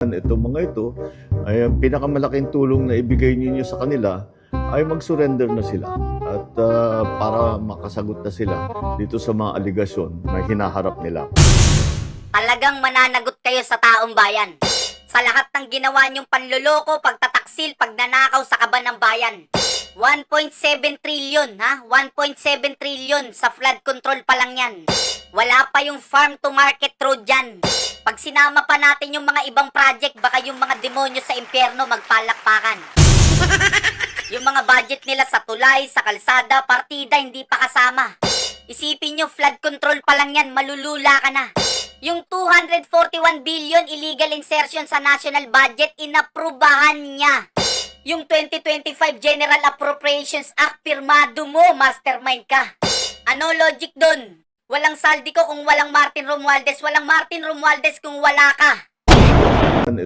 Itong mga ito ay ang pinakamalaking tulong na ibigay ninyo sa kanila ay mag-surrender na sila at para makasagot na sila dito sa mga aligasyon na hinaharap nila. Talagang mananagot kayo sa taong bayan. Sa lahat ng ginawa niyong panloloko, pagtataksil, pagnanakaw sa kaban ng bayan. 1.7 trillion, ha? 1.7 trillion sa flood control pa lang yan. Wala pa yung farm to market road dyan. Pag sinama pa natin yung mga ibang project, baka yung mga demonyo sa impyerno magpalakpakan. Yung mga budget nila sa tulay, sa kalsada, partida, hindi pa kasama. Isipin nyo, flood control pa lang yan, malulula ka na. Yung 241 billion illegal insertion sa national budget, inaprubahan niya. Yung 2025 General Appropriations Act, pirmado mo, mastermind ka. Ano logic dun? Walang saldi ko kung walang Martin Romualdez, walang Martin Romualdez kung wala ka.